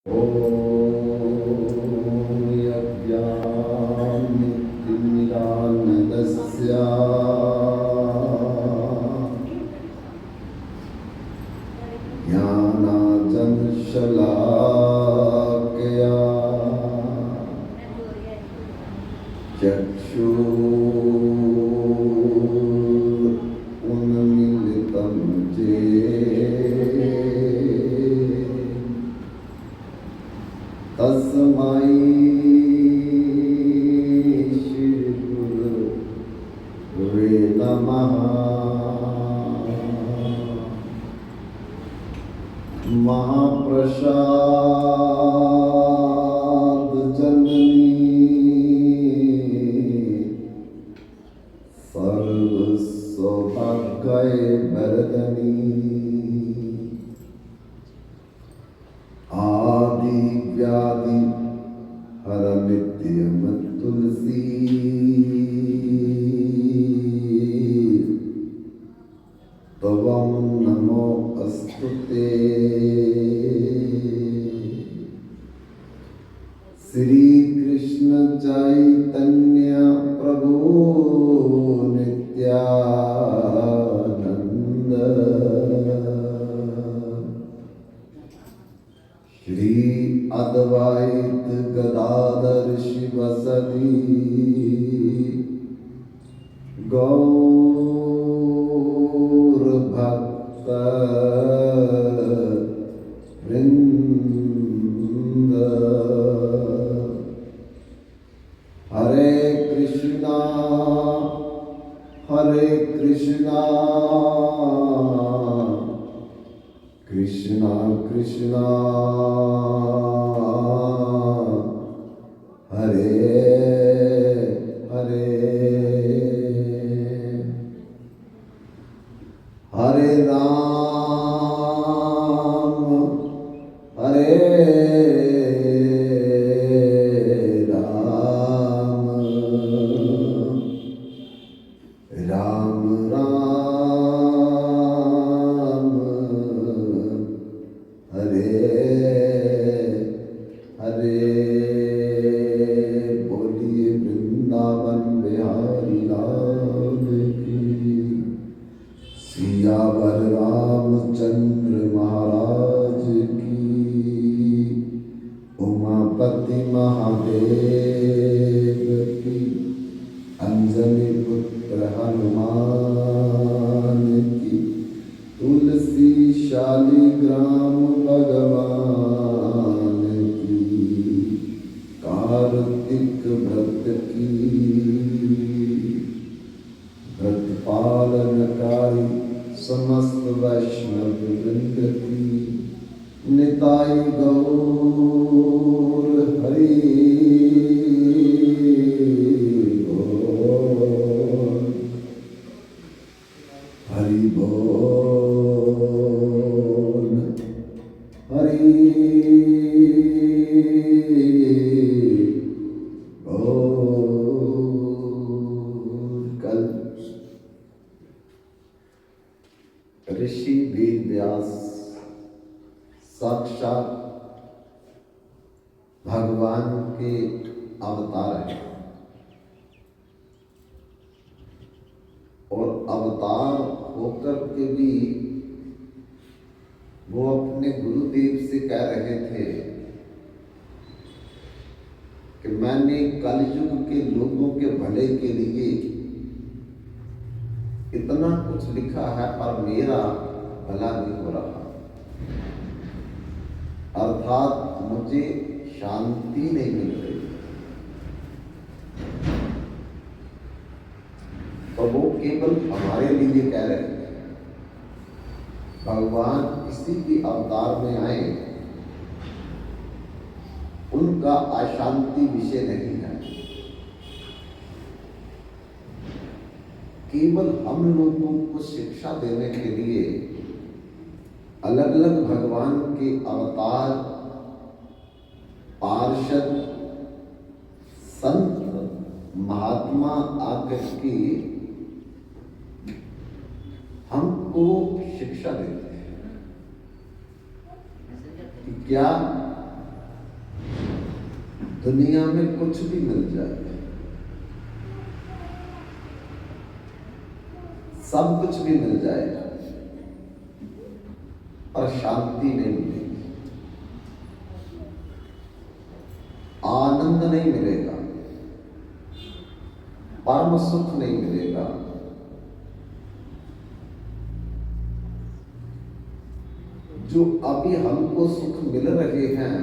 ज्ञानाञ्जनशलाकया चक्षुरुन्मीलितं तस्मै श्रीगुरवे नमः। महाप्रसाद जननी सर्व सौभाग्यवर्धिनी आदि व्याधि हरनित्यं तुलसी तवं नमो अस्तुते। श्री कृष्ण चैतन्य प्रभु नित्यानंद श्री अद्वैत गदाधर शिवसदि गौर भक्त वृंद। हरे कृष्णा कृष्णा कृष्णा हरे हरे हरे राम राम राम हरे हरे। बोलिए वृंदावन बिहारी लाल की, सियावर रामचंद्र महाराज की, उमापति महादेव की, अंजनी पुत्र हनुमान की, तुलसी शालिग्राम भगवान की, कार्तिक व्रत की, व्रत पालनकारी समस्त वैष्णव वृंद की, निताई गौर हरि बोल हरि बोल हरि बोल। कल ऋषि वेद व्यास साक्षात भगवान के अवतार हैं और अवतार होकर के भी वो अपने गुरुदेव से कह रहे थे कि मैंने कलयुग के लोगों के भले के लिए इतना कुछ लिखा है पर मेरा भला नहीं हो रहा, अर्थात मुझे शांति नहीं मिल रही। तो वो केवल हमारे लिए कह रहे हैं। भगवान किसी भी अवतार में आए, उनका अशांति विषय नहीं है। केवल हम लोगों को शिक्षा देने के लिए अलग अलग भगवान के अवतार, पार्षद, संत, महात्मा आकर के हमको शिक्षा देते हैं कि क्या दुनिया में कुछ भी मिल जाए, सब कुछ भी मिल जाएगा, पर शांति नहीं मिलेगी, आनंद नहीं मिलेगा, परम सुख नहीं मिलेगा। जो अभी हमको सुख मिल रहे हैं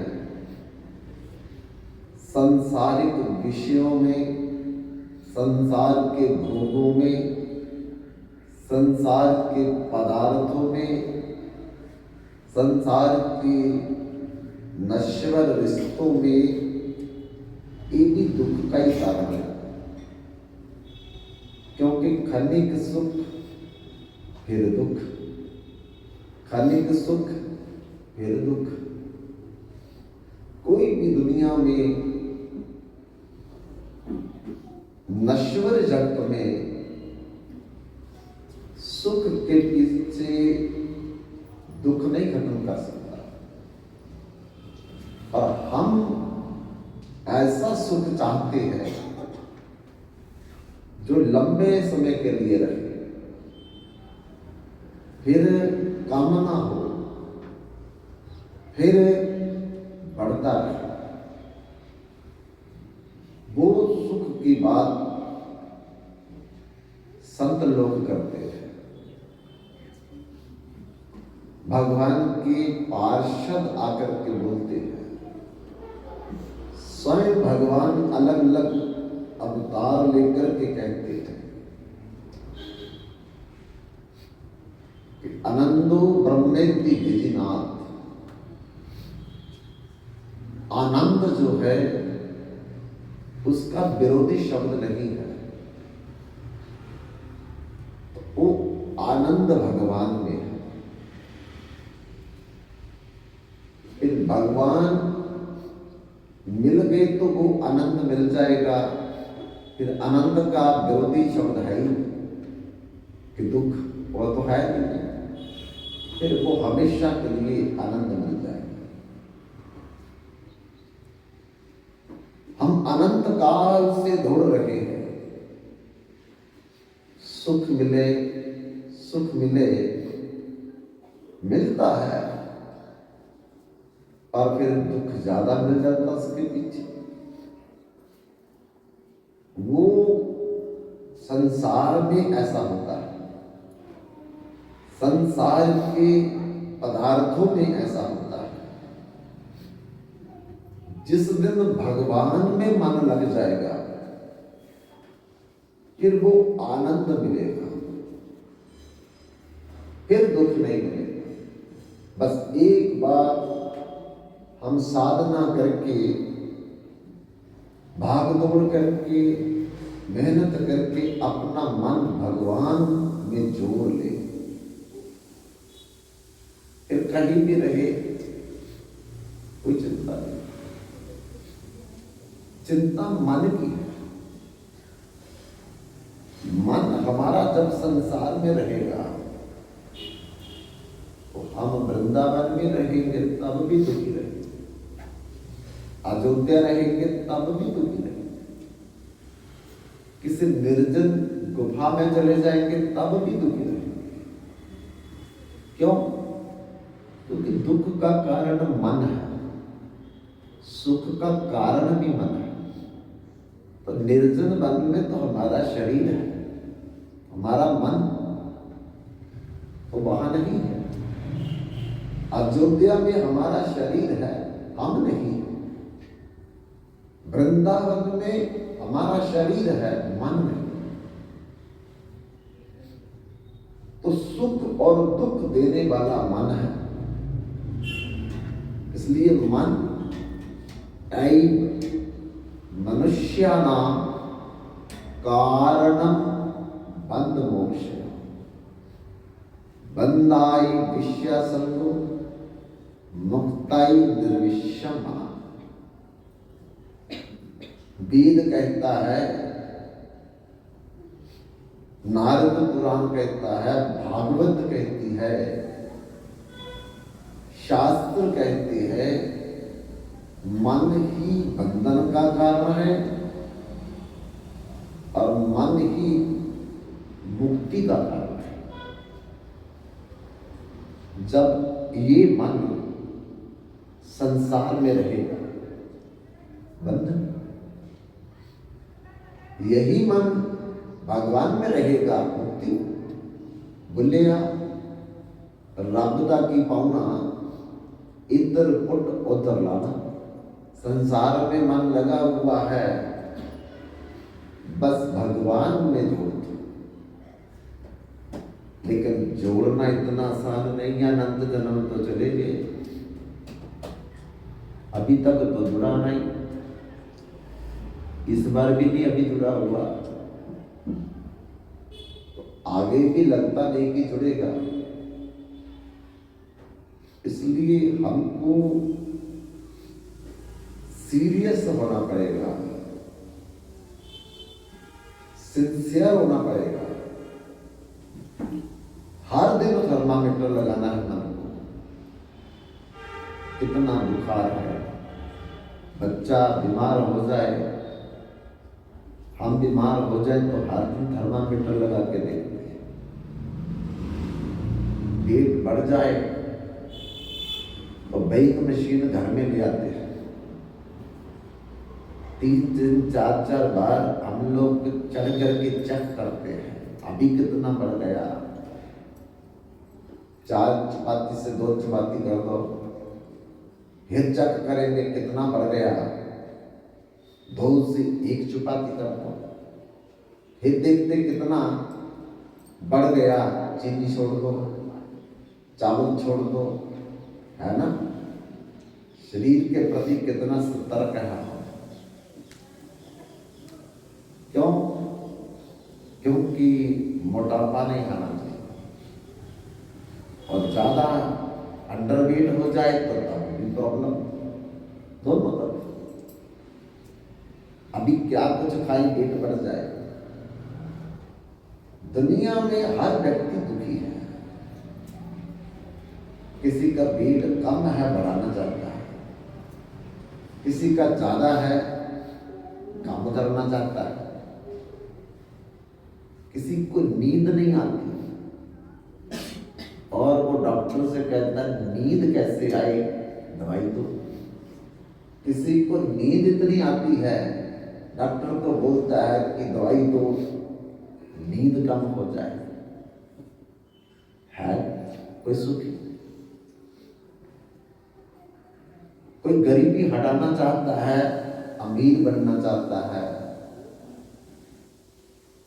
सांसारिक विषयों में, संसार के भोगों में, संसार के पदार्थों में, संसार के नश्वर रिश्तों में, ये भी दुख का ही कारण है। क्योंकि क्षणिक सुख फिर दुख, क्षणिक सुख फिर दुख। कोई भी दुनिया में नश्वर जगत में सुख के पीछे दुख नहीं खत्म कर सकता, और हम ऐसा सुख चाहते हैं जो लंबे समय के लिए रहे, फिर कम ना हो, फिर बढ़ता रहे। वो सुख की बात संत लोग करते हैं। भगवान के पार्षद आकर के बोलते हैं, स्वयं भगवान अलग अलग अवतार लेकर के कहते हैं कि आनंदो ब्रह्मेति विजिनाथ। आनंद जो है उसका विरोधी शब्द नहीं है, तो वो आनंद भगवान में है। फिर भगवान मिल गए तो वो आनंद मिल जाएगा। फिर आनंद का विरोधी शब्द है ही कि दुख, वो तो है नहीं। फिर वो हमेशा के लिए आनंद मिल जाएगा। हम अनंत काल से दौड़ रहे हैं, सुख मिले, सुख मिले, मिलता है, और फिर दुख ज्यादा मिल जाता उसके पीछे। वो संसार में ऐसा होता है, संसार के पदार्थों में ऐसा होता है। जिस दिन भगवान में मन लग जाएगा, फिर वो आनंद मिलेगा, फिर दुख नहीं मिलेगा। बस एक बार हम साधना करके, भाग दौड़ करके, मेहनत करके अपना मन भगवान में जोड़ ले, फिर कहीं भी रहे कोई चिंता नहीं। चिंता मन की है। मन हमारा जब संसार में रहेगा तो हम वृंदावन में रहेंगे तब भी दुखी रहेंगे, अयोध्या रहेंगे तब भी दुखी रहेंगे, किसी निर्जन गुफा में चले जाएंगे तब भी दुखी रहेंगे। क्यों? क्योंकि दुख का कारण मन है, सुख का कारण भी मन है। तो निर्जन वन में तो हमारा शरीर है, हमारा मन तो वहां नहीं है। अयोध्या में हमारा शरीर है, हम नहीं। वृंदावन में हमारा शरीर है, मन नहीं। तो सुख और दुख देने वाला मन है। इसलिए मन ऐब मनुष्यानां कारणं बंध मोक्ष बंधाई विषय संगो मुक्ताई निर्विषम। वेद कहता है, नारद पुराण कहता है, भागवत कहती है, शास्त्र कहते हैं, मन ही बंधन का कारण है और मन ही मुक्ति का कारण है। जब ये मन संसार में रहेगा बंधन, यही मन भगवान में रहेगा मुक्ति। बोलिया रब दा की पाउना इधर पुट उधर लाना। संसार में मन लगा हुआ है, बस भगवान में जोड़ दो। लेकिन जोड़ना इतना आसान नहीं है। अनंत जन्म तो चले गए, अभी तक तो जुड़ा नहीं, इस बार भी नहीं अभी जुड़ा हुआ, तो आगे भी लगता नहीं कि जुड़ेगा। इसलिए हमको सीरियस होना पड़ेगा, सिंसियर होना पड़ेगा। हर दिन थर्मामीटर लगाना है मन को, कितना बुखार है। बच्चा बीमार हो जाए, हम बीमार हो जाए तो हर दिन थर्मामीटर लगा के देखते हैं। पेट बढ़ जाए तो वेइंग मशीन घर में ले आते हैं। 3-3, 4-4 बार हम लोग चढ़ करके चेक करते हैं, अभी कितना बढ़ गया। 4 चपाती से 2 चपाती कर दो, फिर चेक करेंगे कितना बढ़ गया। 2 से 1 चपाती कर दो, फिर देखते कितना बढ़ गया। चीनी छोड़ दो, चावल छोड़ दो, है ना। शरीर के प्रति कितना सतर्क है। क्यों? क्योंकि मोटापा नहीं खाना चाहिए, और ज्यादा अंडरवेट हो जाए तो तब भी प्रॉब्लम। दोनों तरफ, अभी क्या कुछ खाई पेट बढ़ जाए। दुनिया में हर व्यक्ति दुखी है। किसी का वेट कम है, बढ़ाना चाहता है, किसी का ज्यादा है, कम करना चाहता है, किसी को नींद नहीं आती और वो डॉक्टर से कहता है नींद कैसे आए, दवाई दो। किसी को नींद इतनी आती है, डॉक्टर को बोलता है कि दवाई दो, नींद कम हो जाए। है कोई सुखी? कोई गरीबी हटाना चाहता है, अमीर बनना चाहता है,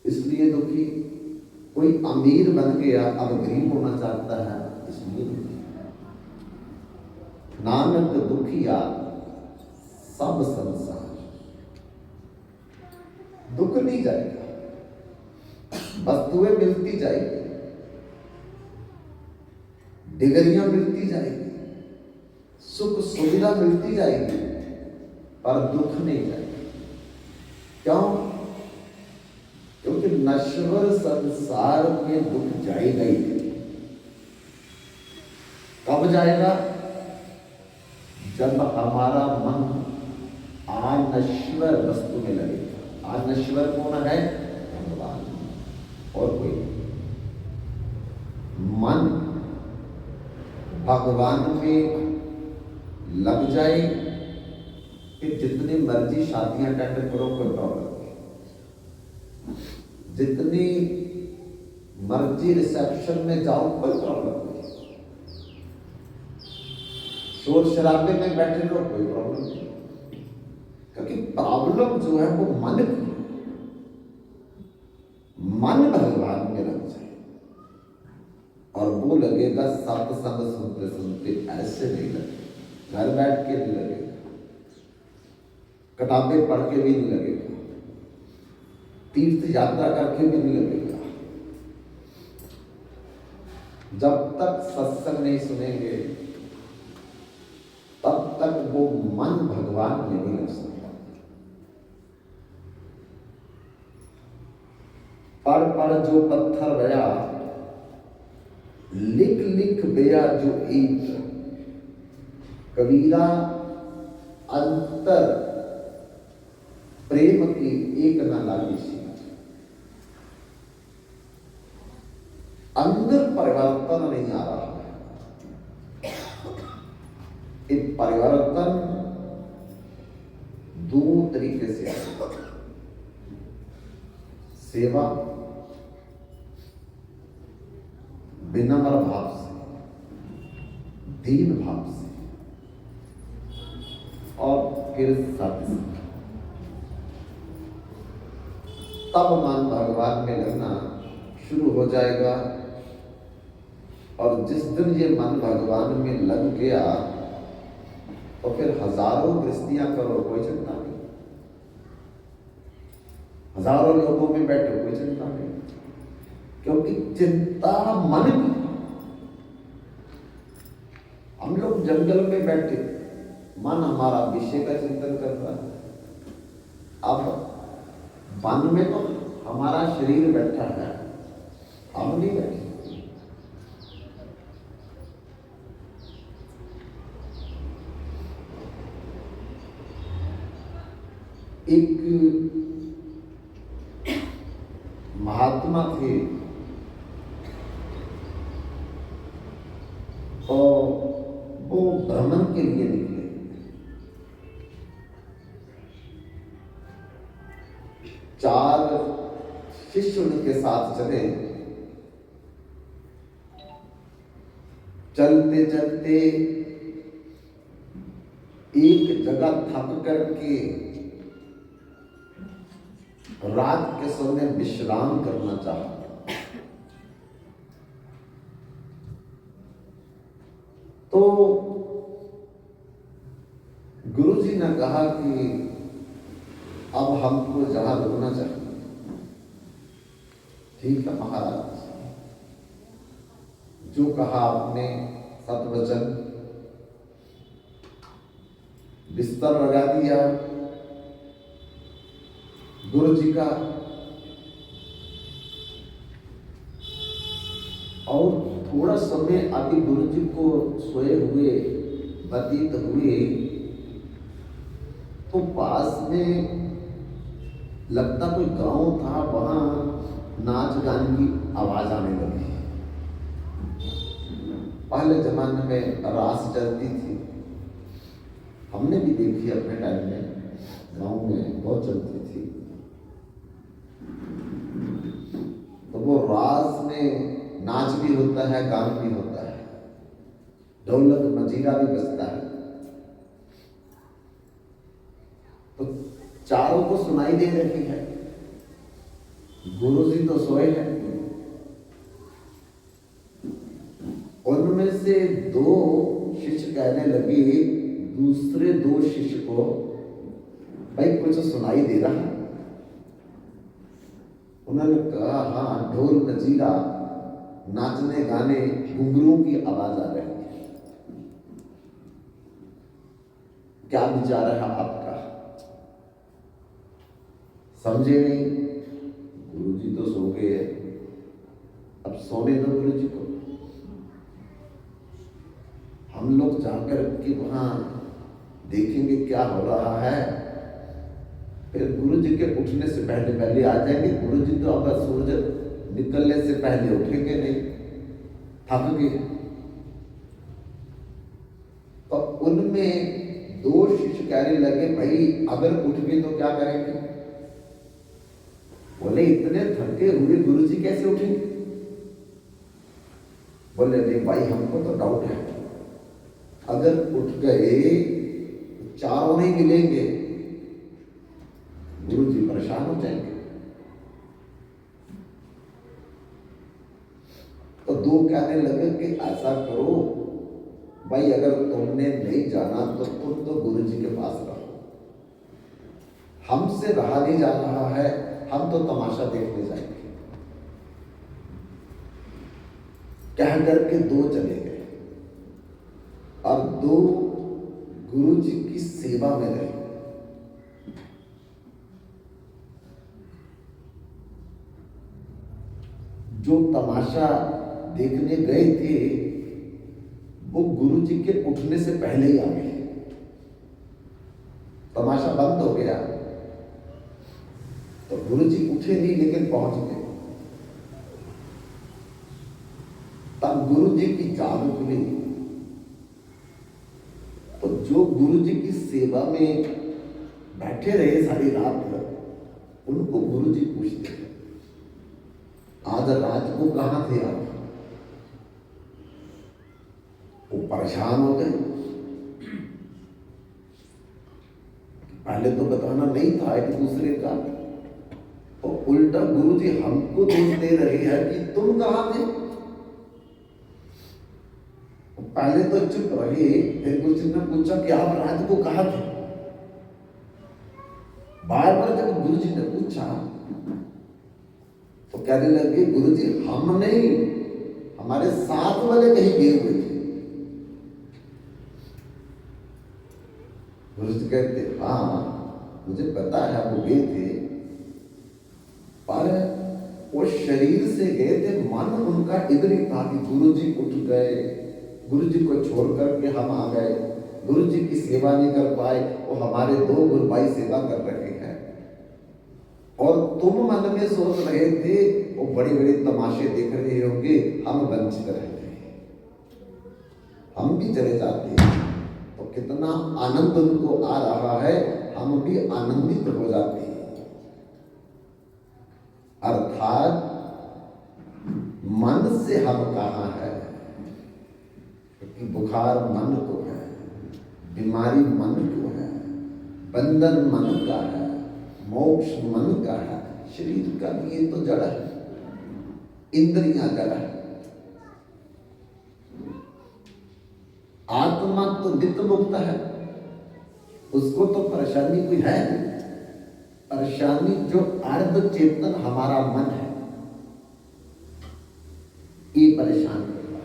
इसलिए दुखी। कोई अमीर बन गया, अब गरीब होना चाहता है, इसलिए दुखी। नानक दुखिया सब संसार। दुख नहीं जाएगा, वस्तुएं मिलती जाएगी, डिग्रियां मिलती जाएगी, सुख सुविधा मिलती जाएगी, पर दुख नहीं जाएगा। क्यों? क्योंकि नश्वर संसार में दुख जाएगा ही नहीं। कब जाएगा? जब हमारा मन अनश्वर वस्तु में लगेगा। अनश्वर कौन है? भगवान, और कोई नहीं। मन भगवान में लग जाए, कि जितनी मर्जी शादियां अटेंड करो, कोई प्रॉब्लम नहीं। जितनी मर्जी रिसेप्शन में जाओ, कोई प्रॉब्लम नहीं। शोर शराबे में बैठे रहो, कोई प्रॉब्लम नहीं। क्योंकि प्रॉब्लम जो है वो मन की। मन भगवान में लग जाए और वो लगेगा सत्संग सुनते सुनते, ऐसे नहीं लगेगा। घर बैठ के नहीं लगेगा, किताबें पढ़ के भी नहीं लगेगा, तीर्थ यात्रा करके भी नहीं लगेगा। जब तक सत्संग नहीं सुनेंगे तब तक वो मन भगवान में नहीं लग सकता। पढ़ पढ़ जो पत्थर गया, लिख लिख गया जो ईट। कबीरा अंतर प्रेम की एक न लागी सी, अंदर परिवर्तन नहीं आ रहा है। ये परिवर्तन दो तरीके से आता है, सेवा विनम्र भाव से, दीन भाव से, और फिर सत्य। तब मन भगवान में लगना शुरू हो जाएगा। और जिस दिन ये मन भगवान में लग गया तो फिर हजारों गृहस्थियां करो, कोई चिंता नहीं। हजारों लोगों में बैठो, कोई चिंता नहीं, क्योंकि चिंता मन की। हम लोग जंगल में बैठे, मन हमारा विषय का चिंतन कर रहा है। अब वन में तो हमारा शरीर बैठा है, हम नहीं बैठे। एक महात्मा थे और वो भ्रमण के लिए निकले। चार शिष्य उनके साथ चले। चलते चलते एक जगह थक करके रात के समय विश्राम करना चाहा। तो गुरुजी ने कहा कि अब हमको जहां रुकना चाहिए। ठीक है महाराज, जो कहा आपने सतवचन, बिस्तर लगा दिया गुरु जी का, और थोड़ा समय अभी गुरु जी को सोए हुए व्यतीत हुए तो पास में लगता कोई गांव था, वहां नाच गाने की आवाज आने लगी। पहले जमाने में रास चलती थी, हमने भी देखी अपने टाइम में, गांव में बहुत चलती थी। तो वो रास में नाच भी होता है, गान भी होता है, ढोलक मजीरा भी बजता है। तो चारों को सुनाई दे रही है। गुरुजी तो सोए हैं। उनमें से दो शिष्य कहने लगे दूसरे दो शिष्य को, भाई कुछ सुनाई दे रहा है? उन्होंने कहा हाँ, ढोल नजीरा, नाचने गाने, घुंघरूओं की आवाज आ रही है। क्या विचार है आपका? समझे नहीं? गुरुजी तो सो गए हैं, अब सोने दो गुरुजी को। हम लोग जाकर के वहां देखेंगे क्या हो रहा है, फिर गुरु जी के उठने से पहले पहले आ जाएंगे। गुरु जी तो अब सूरज निकलने से पहले उठेंगे नहीं, थक गए। तो उनमें दो शिष्य कहने लगे, भाई अगर उठ गए तो क्या करेंगे? बोले इतने थके हुए गुरु जी कैसे उठेंगे? बोले नहीं भाई, हमको तो डाउट है, अगर उठ गए तो चारों नहीं मिलेंगे, गुरु जी परेशान हो जाएंगे। तो दो कहने लगे कि ऐसा करो भाई, अगर तुमने नहीं जाना तो तुम तो गुरु जी के पास रहो, हमसे रहा नहीं जा रहा है, हम तो तमाशा देखने जाएंगे। कह करके दो चले गए और दो गुरु जी की सेवा में रहे। जो तमाशा देखने गए थे वो गुरु जी के उठने से पहले ही आ गए। तमाशा बंद हो गया, तो गुरु जी उठे नहीं लेकिन पहुंच गए। तब गुरु जी की जाग खुली। तो जो गुरु जी की सेवा में बैठे रहे सारी रात, उनको गुरु जी पूछते आज रात को कहां थे आप? वो परेशान हो गए। पहले तो बताना नहीं था एक दूसरे का, और उल्टा गुरु जी हमको दोष दे रहे हैं कि तुम कहां थे। पहले तो चुप रहे, फिर गुरु जी ने पूछा कि आप रात को कहां थे। बार बार जब गुरु जी ने पूछा तो कहने लगे गुरु जी हम नहीं, हमारे साथ वाले कहीं गए हुए थे। गुरु जी कहते हाँ मुझे पता है वो गए थे, पर वो शरीर से गए थे, मन उनका इधर ही था कि गुरु जी उठ गए, गुरु जी को छोड़ करके हम आ गए, गुरु जी की सेवा नहीं कर पाए, वो हमारे दो गुरु भाई सेवा कर रहे हैं। और तुम मन में सोच रहे थे वो बड़े बड़े तमाशे देख रहे होंगे, हम वंचित रहते हैं, हम भी चले जाते हैं तो कितना आनंद उनको आ रहा है, हम भी आनंदित हो जाते हैं। अर्थात मन से हम कहाँ है, क्योंकि बुखार मन को है, बीमारी मन को है, बंधन मन का है, मोक्ष मन का है, शरीर का भी ये तो जड़ है, इंद्रियां जड़ है। आत्मा तो नित्य मुक्त है, उसको तो परेशानी कोई है नहीं। परेशानी जो अर्ध चेतन हमारा मन है, ये परेशान होगा।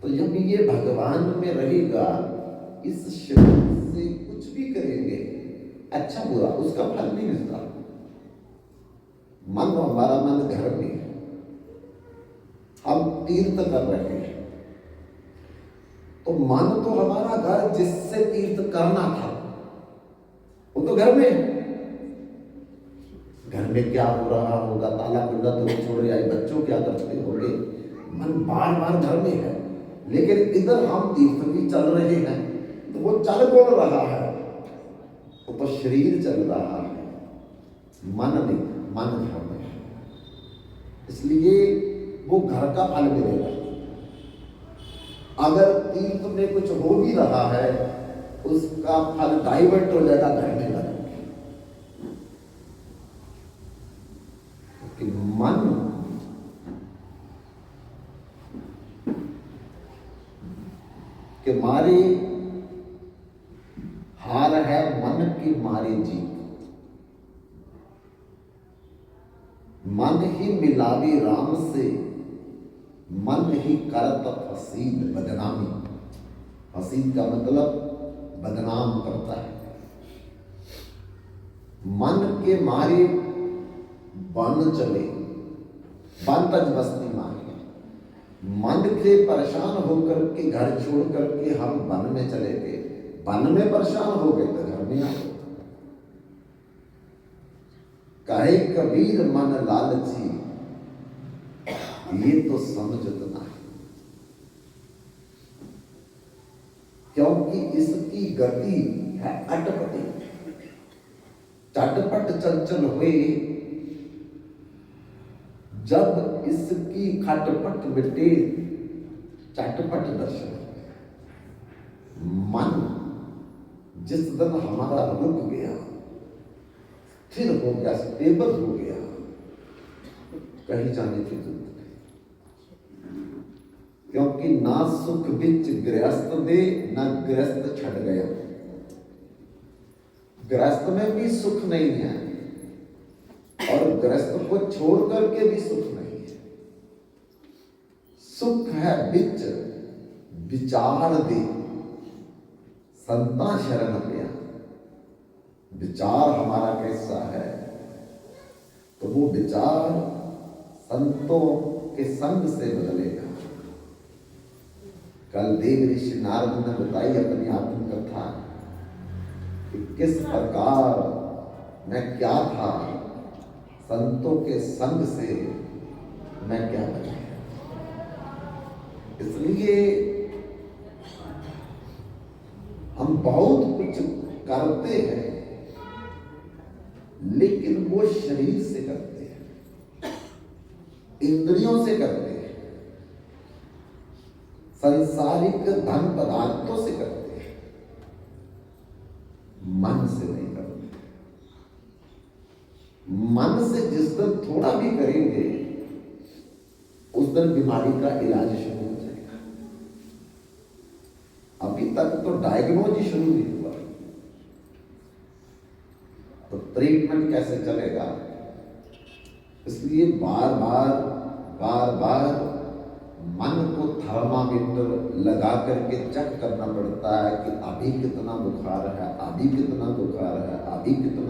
तो जब ये भगवान में रहेगा, इस शरीर से कुछ भी करेंगे अच्छा बुरा उसका फल नहीं मिलता। मन हमारा मन घर में है, हम तीर्थ कर रहे हैं, तो मन तो हमारा घर जिससे तीर्थ करना था वो तो घर में है। घर में क्या हो रहा होगा, ताला खुला तो छोड़ आए, बच्चों क्या करते होंगे, मन बार बार घर में है। लेकिन इधर हम तीर्थ भी चल रहे हैं, तो वो चल कौन रहा है, वो तो शरीर चल रहा है, मन नहीं, मन घर में है। इसलिए वो घर का फल मिलेगा। अगर तीर्थ में कुछ हो भी रहा है, उसका फल डाइवर्ट हो जाएगा घर में लगा कि मन के मारे हार है, मन के मारे जीत। मन ही मिलावे राम से, मन ही करत फसीद बदनामी। फसीद का मतलब बदनाम करता है। मन के मारे बन चले, बन तज बस्ती मारे। मन से परेशान होकर के घर छोड़ करके हम वन में चले गए, वन में परेशान हो गए तो घर में आ गए। कहे कबीर मन लालची, ये तो समझना है, क्योंकि इसकी गति है अटपटी। चटपट चंचल हुए, जब इसकी खटपट मिटे, चटपट दर्शन। मन जिस दिन हमारा रुक गया, स्थिर हो गया, स्टेबल हो गया, कहीं जाने की जरूरत नहीं। क्योंकि ना सुख बिच गृहस्थ दे, ना गृहस्थ छट गया। गृहस्थ में भी सुख नहीं है, और गृहस्थ को छोड़ करके भी सुख नहीं है। सुख है बिच विचार दे, संता शरण लिया। विचार हमारा कैसा है, तो वो विचार संतों के संग से बदलेगा। कल देव ऋषि नारद ने बताई अपनी आत्मकथा कि किस प्रकार मैं क्या था, संतों के संग से मैं क्या बन गया। इसलिए हम बहुत कुछ करते हैं, लेकिन वो शरीर से करते हैं, इंद्रियों से करते हैं, सांसारिक धन पदार्थों से करते हैं, मन से नहीं करते। मन से जिस दिन थोड़ा भी करेंगे, उस दिन बीमारी का इलाज शुरू हो जाएगा। अभी तक तो डायग्नोज ही शुरू नहीं हुआ, तो ट्रीटमेंट कैसे चलेगा? इसलिए बार बार मन को थर्मामीटर लगा करके चेक करना पड़ता है कि अभी कितना बुखार है, अभी कितना बुखार है, अभी कितना